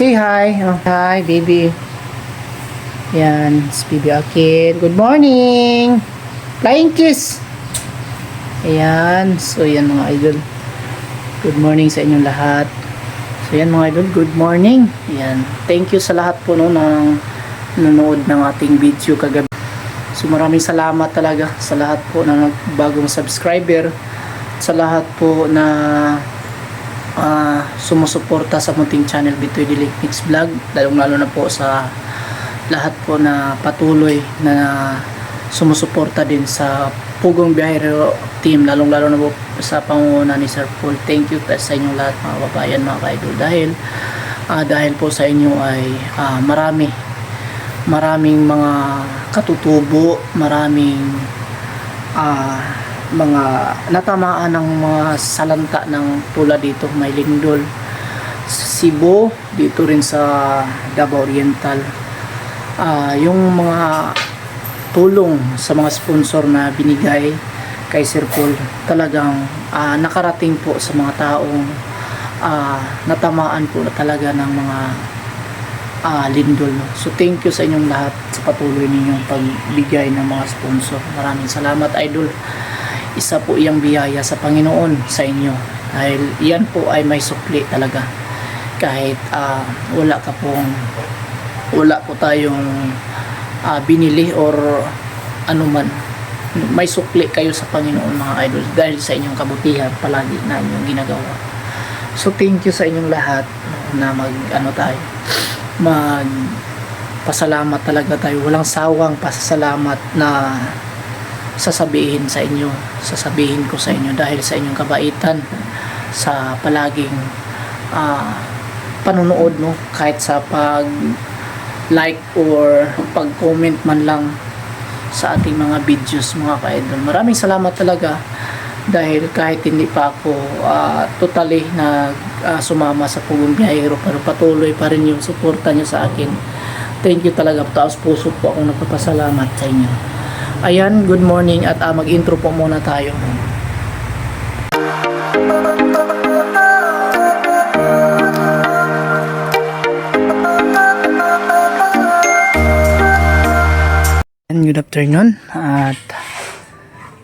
say hi. Oh, hi, baby. Yan, si baby Akin. Good morning. Flying kiss. Ayan. So, yan mga idol. Good morning sa inyong lahat. So, yan mga idol. Good morning. Ayan. Thank you sa lahat po no, ng nanonood ng ating video kagabi. So, maraming salamat talaga sa lahat po na nagbagong subscriber. Sa lahat po na sumusuporta sa munting channel Bitoy Dilig Mix Vlog, lalo na po sa lahat po na patuloy na sumusuporta din sa Pugong Biyahero team, lalong na po sa pangunguna ni Sir Paul. Thank you sa inyong lahat mga kababayan, mga ka-idol, dahil po sa inyo ay maraming mga katutubo, maraming mga natamaan ng mga salanta ng tulad dito may lindol sa Cebu, dito rin sa Davao Oriental. Yung mga tulong sa mga sponsor na binigay kay Sir Paul talagang nakarating po sa mga taong natamaan po na talaga ng mga lindol. So thank you sa inyong lahat sa patuloy ninyong pagbigay ng mga sponsor. Maraming salamat, idol. Isa po iyang biyaya sa Panginoon sa inyo, dahil iyan po ay may sukli talaga. Kahit wala po tayong binili or anuman, may sukli kayo sa Panginoon mga idol, dahil sa inyong kabutihan palagi na inyong ginagawa. So thank you sa inyong lahat na pasalamat talaga tayo, walang sawang pasasalamat na sasabihin ko sa inyo dahil sa inyong kabaitan, sa palaging panunood, no, kahit sa pag like or pag comment man lang sa ating mga videos mga ka-idol. Maraming salamat talaga, dahil kahit hindi pa ako totally na sumama sa Pugong Biyahero, pero patuloy pa rin yung suporta nyo sa akin. Thank you talaga, taos puso po akong nagpapasalamat sa inyo. Ayan, good morning, at mag-intro po muna tayo. Good afternoon, at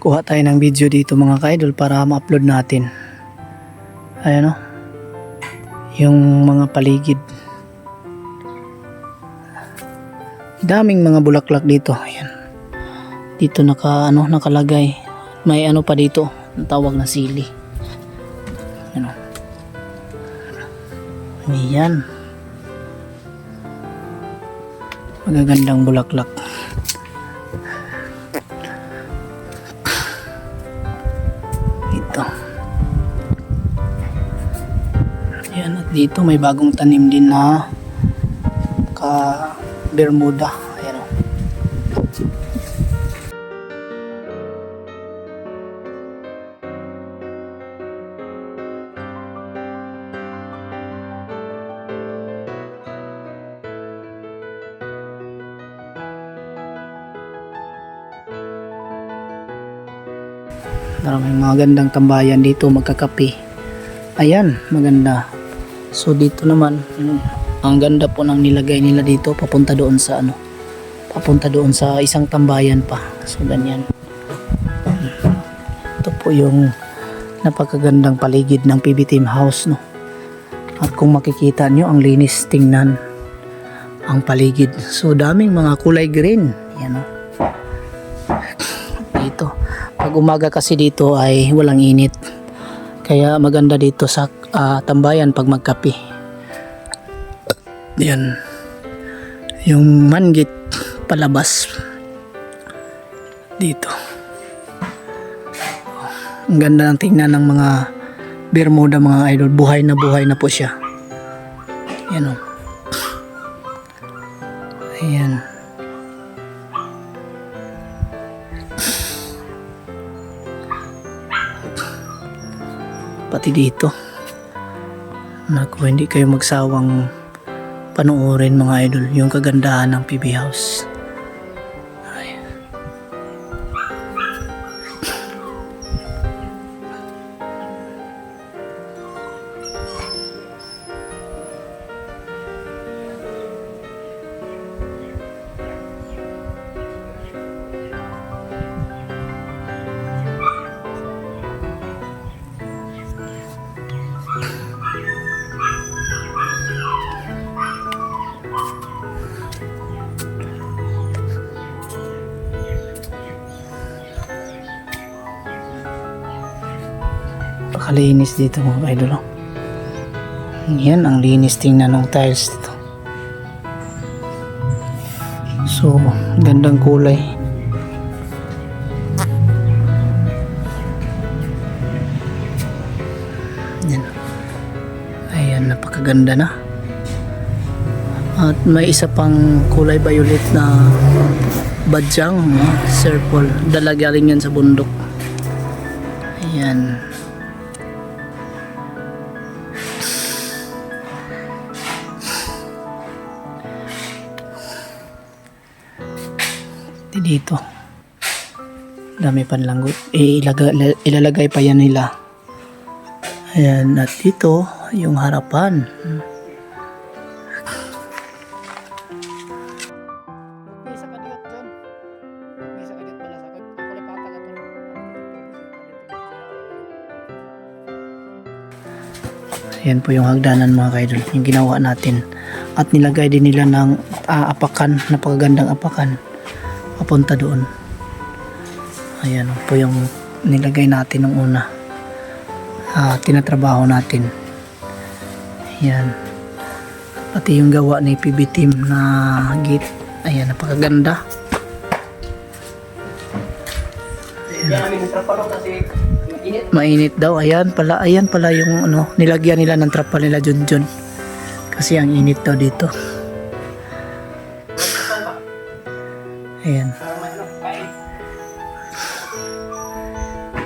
kuha tayo ng video dito mga ka-idol para ma-upload natin. Ayan o, yung mga paligid, daming mga bulaklak dito. Ayan, dito nakalagay, may pa dito, ang tawag na sili. Ayan, magagandang bulaklak. Ito, ayan, at dito may bagong tanim din na Bermuda. Ayan o. Maraming mga gandang tambayan dito, magkakape. Ayan, maganda. So dito naman, ang ganda po ng nilagay nila dito, papunta doon sa isang tambayan pa. So ganyan. Ito po yung napakagandang paligid ng PB Team House, no. At kung makikita nyo, ang linis tingnan ang paligid. So daming mga kulay green. Yan, no. Dito, pag umaga kasi dito ay walang init, kaya maganda dito sa tambayan pag magkape. Yan, yung manggit palabas dito. Ang ganda ng tingnan ng mga Bermuda mga idol, buhay na po siya. Yan o. Ayan, pati dito, naku, hindi kayo magsawang panoorin mga idol yung kagandahan ng PB House. Napakalinis dito mga idol. Oh. Yan, ang linis tingnan ng tiles dito. So, gandang kulay. Yan. Ayan, napakaganda na. At may isa pang kulay violet na badyang, circle. Dala galing yan sa bundok. Ayan. Dito dami panlanggot, ilalagay pa yan nila. Ayan, at dito yung harapan. Ayan po yung hagdanan mga kaidol, yung ginawa natin, at nilagay din nila ng apakan, napakagandang apakan papunta doon. Ayan po yung nilagay natin nung una, tinatrabaho natin. Ayan, pati yung gawa ni PB team na gate. Ayan, napakaganda. Ayan. Mainit daw. Ayan pala yung nilagyan nila ng trapal nila Junjun kasi ang init daw dito. Ayan.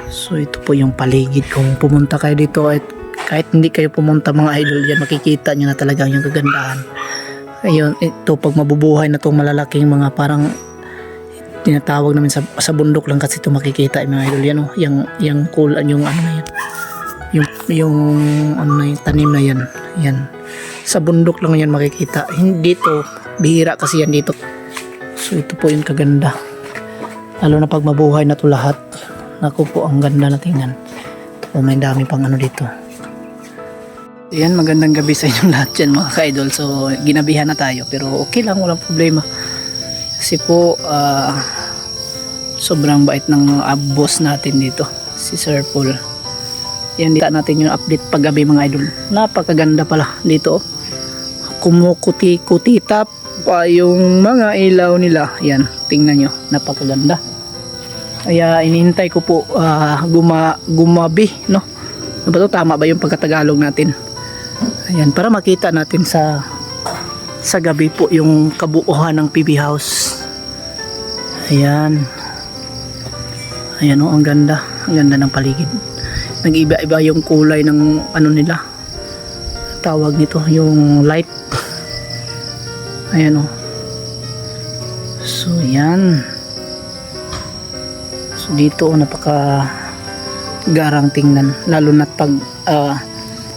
So ito po yung paligid. Kung pumunta kayo dito at kahit hindi kayo pumunta mga idol yan, makikita nyo na talagang yung kagandahan. Ayun, ito pag mabubuhay na itong malalaking mga parang tinatawag namin sa bundok lang kasi ito makikita yung mga idol yan. Yung cool, yung ano na yan. Yung ano na yung tanim na yan. Yan. Sa bundok lang yan makikita. Hindi dito, bihira kasi yan dito. So ito po yung kaganda, lalo na pag mabuhay na to lahat. Naku po, ang ganda na tingnan. O may dami pang ano dito. Ayan, magandang gabi sa inyong lahat dyan mga ka-idol. So ginabihan na tayo pero okay lang, walang problema. Kasi po sobrang bait ng boss natin dito, si Sir Paul. Yan, dito natin yung update paggabi mga idol. Napakaganda pala dito. Kumukuti-kutitap pa yung mga ilaw nila. Yan, tingnan nyo, napakaganda. Kaya inihintay ko po gumabi, no? Ano ba to? Tama ba yung pagkatagalog natin? Ayan, para makita natin sa gabi po yung kabuuhan ng PB house. Ayan. Ayan o, ang ganda. Ang ganda ng paligid. Nag-iba-iba yung kulay ng ano nila. Tawag nito, yung light. Ayan o. So, yan. So, dito napaka garang tingnan. Lalo na pag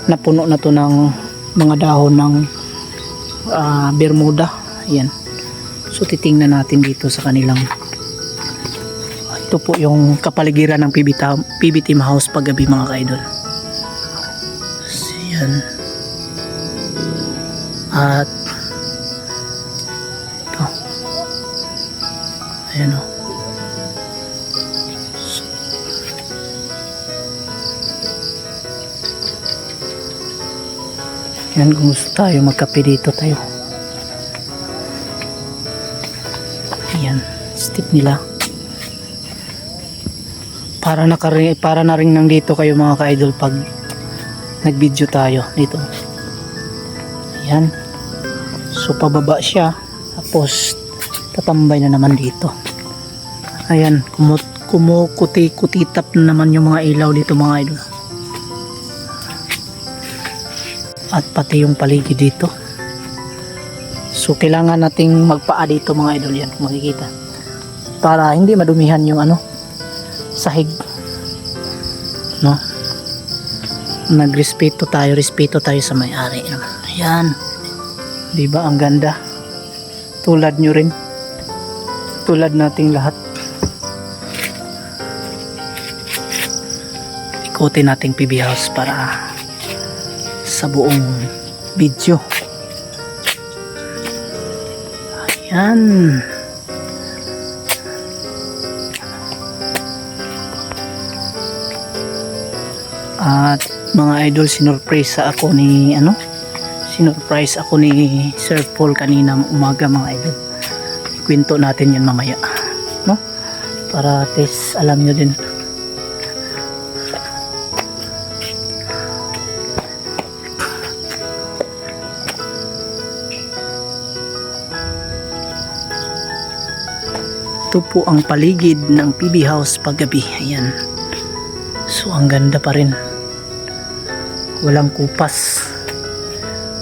napuno na to ng mga dahon ng Bermuda. Ayan. So, titingnan natin dito sa kanilang. Ito po yung kapaligiran ng PB Team House paggabi mga ka-idol. So, yan. At ito. Ayan o. Yan, kung gusto tayo magkape dito tayo. Ayan, step nila. Para na rin nandito kayo mga ka-idol pag nag-video tayo dito. Ayan. So pababa siya, tapos tatambay na naman dito. Ayan, kumukuti-kutitap na naman yung mga ilaw dito mga idol. At pati yung paligid dito. So kailangan nating magpaa dito mga idol, yan kung makikita, para hindi madumihan yung sahig, no? Respeto tayo sa may-ari. Ayan, di ba ang ganda? Tulad nyo rin, tulad nating lahat. Ikutin nating PB house para sa buong video. Ayan. At mga idol, sinurprise ako ni sinurprise ako ni Sir Paul kanina umaga mga idol. Kwento natin yan mamaya, no? Para at least alam nyo din. Ito po ang paligid ng PB House paggabi. Ayan. So ang ganda pa rin. Walang kupas.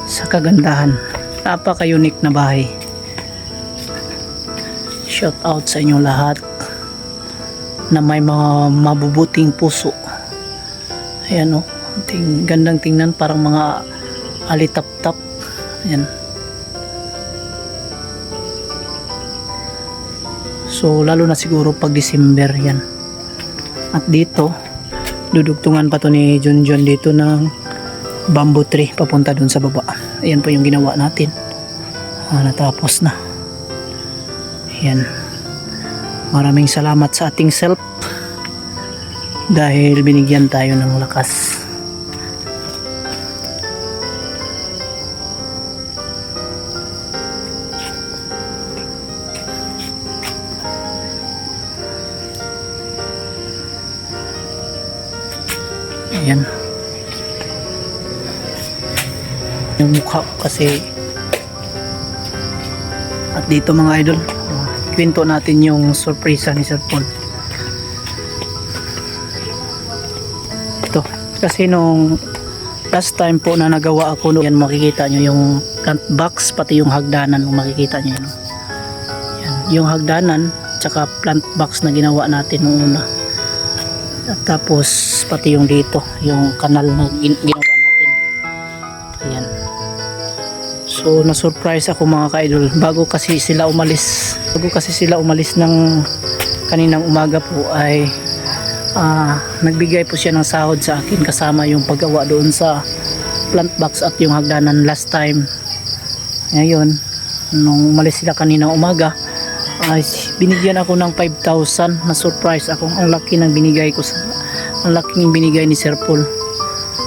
Sa kagandahan. Napaka-unique na bahay. Shout out sa inyo lahat na may mga mabubuting puso. Ayan o. Gandang tingnan, parang mga alitap-tap. Ayan. So lalo na siguro pag December yan. At dito dudugtungan pa to ni Junjun dito ng bamboo tree papunta dun sa baba. Ayan po yung ginawa natin. Natapos na. Ayan. Maraming salamat sa ating self dahil binigyan tayo ng lakas. Ayan. Yung mukha ko kasi. At dito mga idol, kwento natin yung surprise ni Sir Paul. Ito. Kasi nung last time po na nagawa ako, yan makikita nyo yung plant box, pati yung hagdanan, makikita nyo yun. Yan. Yung hagdanan, tsaka plant box na ginawa natin nung una. At tapos pati yung dito, yung kanal na ginawa natin. Ayan. So na-surprise ako mga ka-idol bago kasi sila umalis ng kaninang umaga po ay nagbigay po siya ng sahod sa akin kasama yung paggawa doon sa plant box at yung hagdanan last time. Ngayon nung umalis sila kaninang umaga ay binigyan ako ng 5,000. na surprise ako, ang laki ng binigay ko ang laking binigay ni Sir Paul.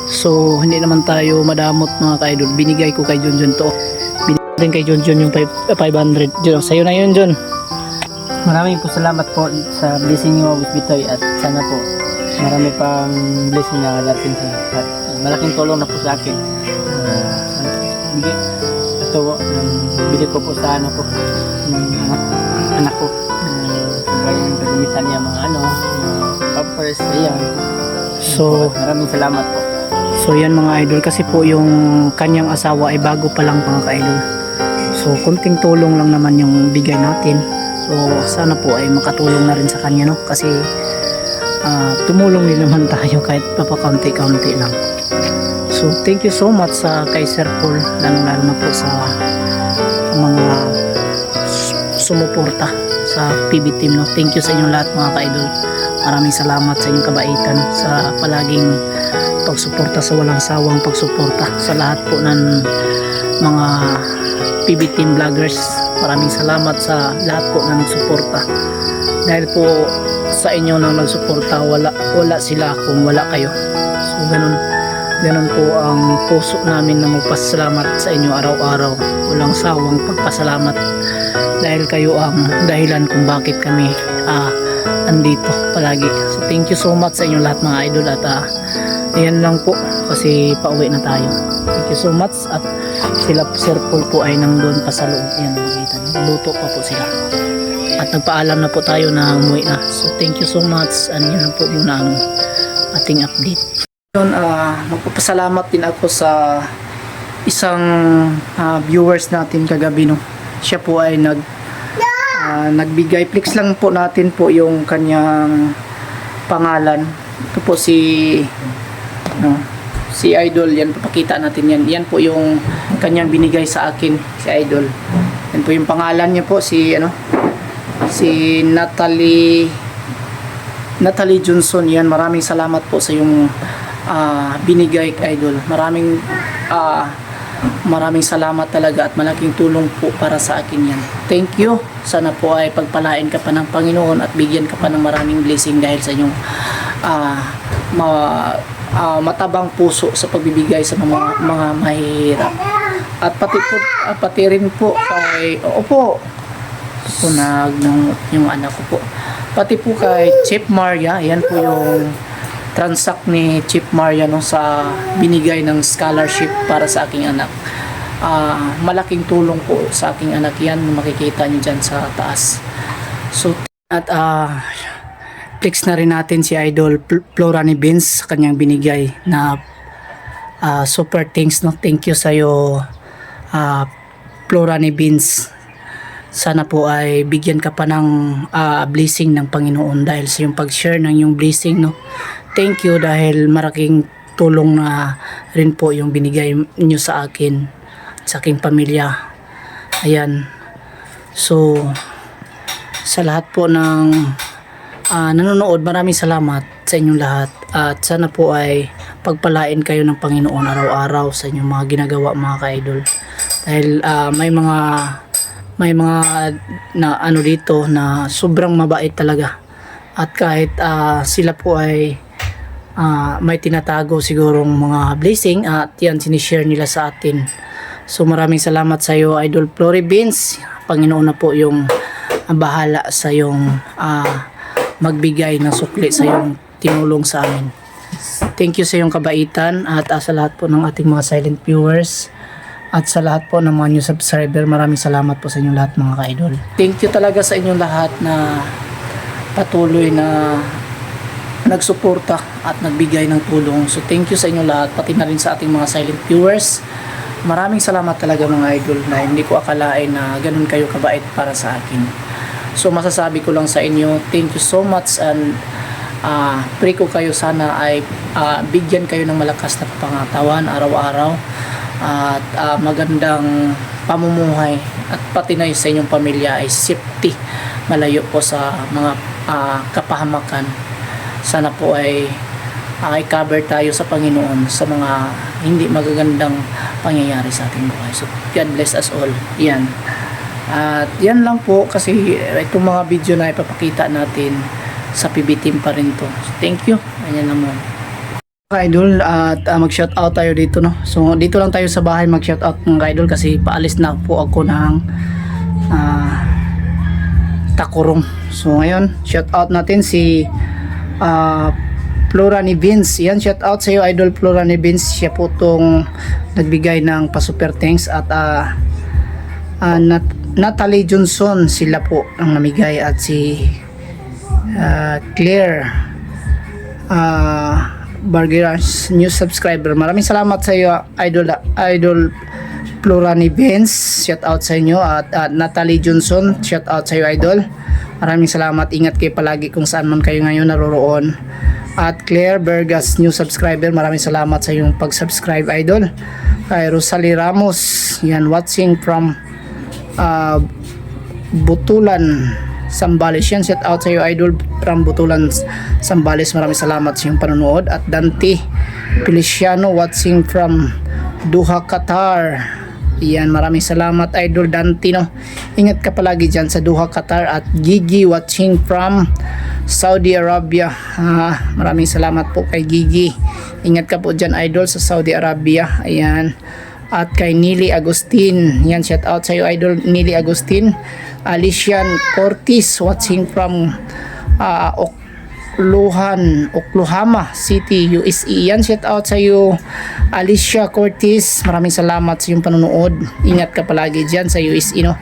So hindi naman tayo madamot mga ka-idol, binigay ko kay Junjun to, binigay din kay Junjun yung 500. Jun, sa'yo na yun Jun. Maraming po salamat po sa blessing niyo with Bitoy at sana po marami pang blessing na darating sa at malaking tulong na po sa akin. Ito bili ko po sa ano ko anak ko yung gagamitan niya mga pampers, ayan. So maraming salamat po. So yan mga idol, kasi po yung kanyang asawa ay bago pa lang mga ka-idol. So kunting tulong lang naman yung bigay natin. So sana po ay makatulong na rin sa kanya, no? Kasi tumulong din naman tayo kahit papakaunti-kaunti lang. So thank you so much sa kay Sir Paul, lalo na po sa mga sumuporta sa PB team, no? Thank you sa inyong lahat mga ka-idol. Maraming salamat sa inyong kabaitan, sa palaging pagsuporta, sa walang sawang pagsuporta sa lahat po ng mga PB team vloggers. Maraming salamat sa lahat po ng suporta. Dahil po sa inyo nang nagsuporta, wala sila kung wala kayo. So ganun po ang puso namin na magpasalamat sa inyo araw-araw. Walang sawang pagpasalamat dahil kayo ang dahilan kung bakit kami andito palagi. So thank you so much sa inyo lahat mga idol. At ayan lang po kasi pauwi na tayo. Thank you so much. At sila Sir Paul po ay nandun pa sa loob. Ayan, makita nyo, luto pa po sila. At nagpaalam na po tayo na umuwi na. So thank you so much. And yun lang po muna ang ating update. Magpapasalamat din ako sa isang viewers natin kagabi, no. Siya po ay nagbigay, flex lang po natin po yung kanyang pangalan. Ito po si Idol, yan, papakita natin yan. Yan po yung kanyang binigay sa akin, si Idol. Yan po yung pangalan niya po, si Natalie Johnson. Yan, maraming salamat po sa yung binigay, Idol. Maraming salamat talaga at malaking tulong po para sa akin yan. Thank you. Sana po ay pagpalain ka pa ng Panginoon at bigyan ka pa ng maraming blessing dahil sa inyong matabang puso sa pagbibigay sa mga mahihirap. At pati rin po kay opo yung anak ko po. Pati po kay Chip Maria, yan po yung transact ni Chip Maria no, sa binigay ng scholarship para sa aking anak. Malaking tulong po sa aking anak yan, makikita nyo dyan sa taas. So at flex na rin natin si Idol Florani Beans sa kanyang binigay na super thanks no. Thank you sa iyo Florani Beans. Sana po ay bigyan ka pa ng blessing ng Panginoon dahil sa yung pag-share ng yung blessing no. Thank you dahil malaking tulong na rin po yung binigay nyo sa akin, sa aking pamilya. Ayan. So sa lahat po ng nanonood, maraming salamat sa inyong lahat at sana po ay pagpalain kayo ng Panginoon araw-araw sa inyong mga ginagawa mga ka-idol. Dahil may mga na ano dito na sobrang mabait talaga at kahit sila po ay may tinatago sigurong mga blessing at yan sinishare nila sa atin. So maraming salamat sa iyo Idol Flory Beans. Panginoon na po yung bahala sa yung magbigay ng sukli sa yung tinulong sa amin. Thank you sa iyong kabaitan at sa lahat po ng ating mga silent viewers at sa lahat po ng mga new subscriber, maraming salamat po sa inyong lahat mga ka-idol. Thank you talaga sa inyong lahat na patuloy na nagsuporta at nagbigay ng tulong. So thank you sa inyong lahat, pati na rin sa ating mga silent viewers. Maraming salamat talaga mga idol na hindi ko akalain na ganun kayo kabait para sa akin. So masasabi ko lang sa inyo, thank you so much and pray ko kayo sana ay bigyan kayo ng malakas na pangatawan araw-araw at magandang pamumuhay at pati na sa inyong pamilya ay safety, malayo po sa mga kapahamakan. Sana po ay cover tayo sa Panginoon sa mga hindi magagandang pangyayari sa ating buhay. So God bless us all. Yan. At yan lang po kasi itong mga video na ipapakita natin sa PB team pa rin to. So, thank you. Ayan naman. Idol at mag-shoutout tayo dito no. So dito lang tayo sa bahay mag-shoutout ng idol kasi paalis na po ako ng Takurong. So ngayon, shoutout natin si Florani Beans. Yan, shoutout sa iyo Idol Florani Beans. Siya po tong nagbigay ng pa-super thanks at Natalie Johnson sila po ang namigay at si Claire Bargeras new subscriber. Maraming salamat sa iyo Idol Florani Beans, shout out sa inyo at Natalie Johnson, shout out sa iyo Idol. Maraming salamat, ingat kayo palagi kung saan man kayo ngayon naroroon. At Claire Bergas new subscriber, maraming salamat sa iyong pag-subscribe Idol. Kay Rosalie Ramos, yan watching from Butulan Sambales, yan shout out sa iyo Idol from Butulan Sambales, maraming salamat sa iyong panonood. At Dante Feliciano watching from Doha, Qatar, yan maraming salamat Idol Dante no. Ingat ka palagi dyan sa Doha, Qatar. At Gigi watching from Saudi Arabia, maraming salamat po kay Gigi, ingat ka po dyan Idol sa Saudi Arabia. Ayan. At kay Nili Agustin, yan shout out sa iyo Idol Nili Agustin. Alician Cortis watching from Oklahoma City, USA, yan shout out sa iyo Alicia Cortis, maraming salamat sa iyong panonood, ingat ka palagi dyan sa USA no.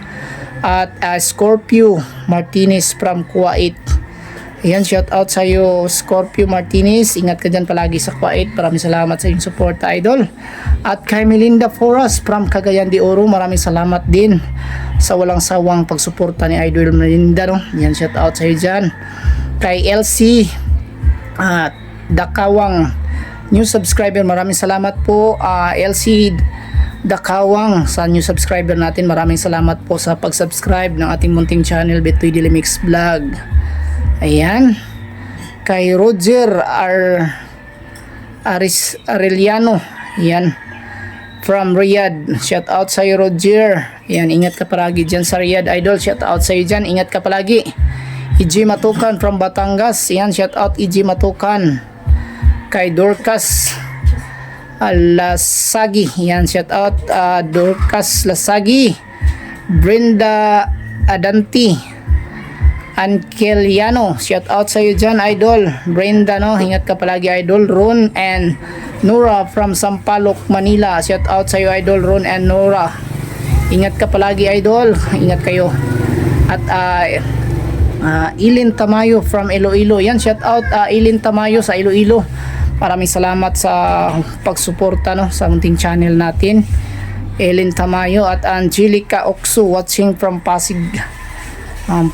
At Scorpio Martinez from Kuwait, yan shout out sa iyo Scorpio Martinez, ingat ka dyan palagi sa Kuwait, maraming salamat sa iyong support Idol. At kay Melinda Foras from Cagayan de Oro, maraming salamat din sa walang sawang pagsuporta ni Idol Melinda no. Yan shout out sa iyo dyan. Kay LC Dakawang new subscriber, maraming salamat po LC Dakawang sa new subscriber natin, maraming salamat po sa pag-subscribe ng ating munting channel Betoy Dilimix Vlog. Ayan. Kay Roger Arellano, yan from Riyadh, shout out sa iyo Roger, yan ingat ka palagi dyan sa Riyadh Idol, shout out sa iyo dyan, ingat ka palagi. EJ Matukan from Batangas, yan shout out EJ Matukan. kay Dorcas Lasagi, yan, shout out Dorcas Lasagi, Brenda Adanti, Ankeliano, shout out sa iyo dyan, idol. Brenda, no, ingat ka palagi, idol. Ron and Nora from Sampaloc, Manila, shout out sa iyo, idol. Ron and Nora, ingat ka palagi, idol. Ingat kayo. At Ilin Tamayo from Iloilo, yan, shout out Ilin Tamayo sa Iloilo. Maraming salamat sa pagsuporta, no, sa ating channel natin. Ilin Tamayo at Angelica Oksu watching from Pasig.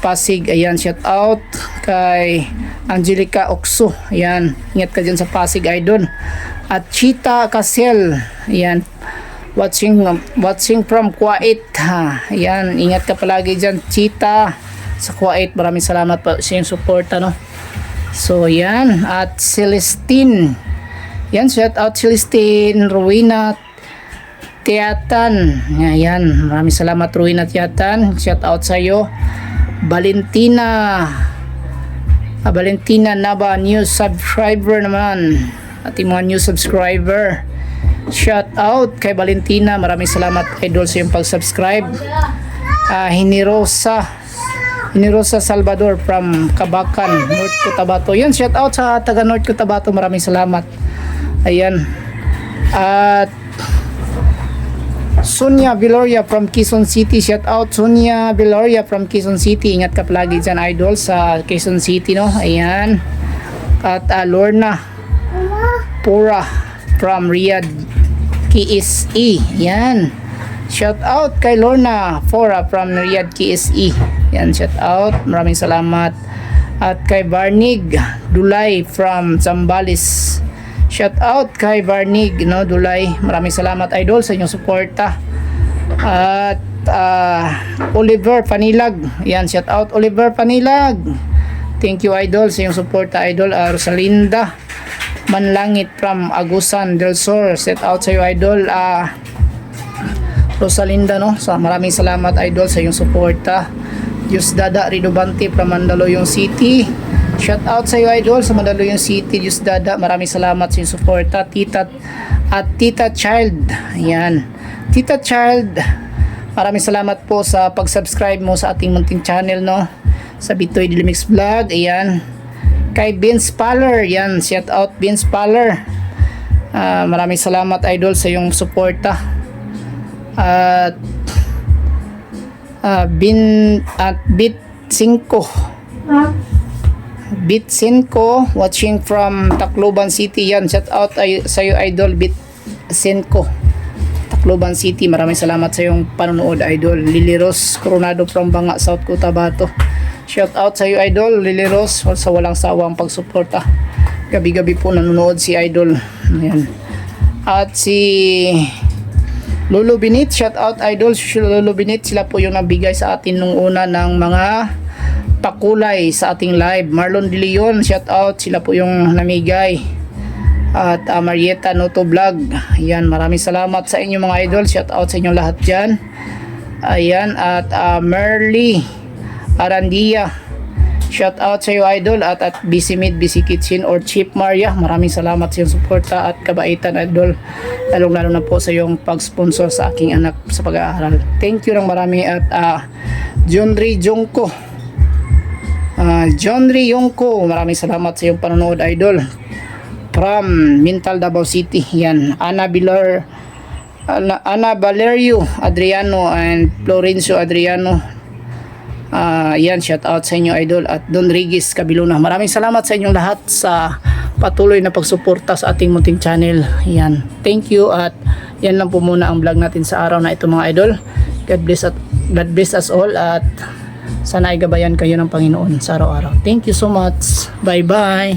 Pasig, ayan, shout out kay Angelica Oksu, ayan, ingat ka dyan sa Pasig, idol. At Chita Casel, ayan, watching from Kuwait, ayan, ingat ka palagi dyan, Chita, sa Kuwait. Maraming salamat po sa iyong support, ano. So ayan, at Celestine, yan, shout out Celestine, Rowena Tiatan, ayan, maraming salamat Rowena Tiatan, shout out sa iyo. Valentina Naba, new subscriber naman, ating mga new subscriber, shout out kay Valentina, maraming salamat, idol, sa iyong pag-subscribe. Hinirosa Salvador from Kabakan, North Cotabato, yan, shout out sa taga North Cotabato, maraming salamat. Ayan, at Sonia Viloria from Quezon City, shout out Sonia Viloria from Quezon City, ingat ka palagi dyan, idol, sa Quezon City, no. Ayan, at Lorna Pura from Riyadh, KSE, yan, shout out kay Lorna Pura from Riyadh, KSE, yan, shout out, maraming salamat. At kay Barnig Dulay from Zambales, shout out kay Barnig, no, Dulay, maraming salamat, idol, sa inyong suporta. At Oliver Panilag, yan, shout out Oliver Panilag, thank you, idol, sa inyong suporta, idol. Rosalinda Manlangit from Agusan del Sur, shout out sa iyo, idol, Rosalinda, no, maraming salamat, idol, sa iyong suporta. Dada Ridobante from Mandaluyong City, shout out sa iyo, idol, sa Mandaluyong City, Dada, maraming salamat sa iyong suporta. Tita Child, yan, Tita Child, maraming salamat po sa pag-subscribe mo sa ating munting channel, no, sa Bitoy Dilimix Vlog. Ayan, kay Vince Paller, yan, shout out Vince Paller, maraming salamat, idol, sa iyong suporta. At Bit 5 watching from Tacloban City, yan, shout out sa iyo, idol, Bit 5 Tacloban City, maraming salamat sa iyong panonood, idol. Lily Rose Coronado from Banga, South Cotabato, shout out sa iyo, idol, Lily Rose, sa walang sawang pagsuporta, gabi-gabi po nanonood si idol, ayan. At si Lolo Binit, shout out, idol, Lolo Binit, sila po yung nabigay sa atin nung una ng mga pakulay sa ating live. Marlon De Leon, shout out, sila po yung namigay. At Marieta Noto Vlog, ayan, maraming salamat sa inyo, mga idol, shout out sa inyo lahat dyan. Ayan, at Merly Arandia, shout out sa iyo, idol. At BC Meat, BC Kitchen or Chip Maria, maraming salamat sa iyong suporta at kabaitan, idol, lalong lalo na po sa iyong pag-sponsor sa aking anak sa pag-aaral. Thank you lang marami. At John Ray Jongko, maraming salamat sa iyong panonood, idol, from Mintal, Davao City, yan. Ana Valerio Adriano and Florencio Adriano, yan, shout out sa inyo, idol. At Don Regis Cabiluna, maraming salamat sa inyong lahat sa patuloy na pagsuporta sa ating munting channel, yan, thank you. At yan lang po muna ang vlog natin sa araw na ito, mga idol. God bless us all, at sana ay gabayan kayo ng Panginoon sa araw-araw. Thank you so much, bye bye.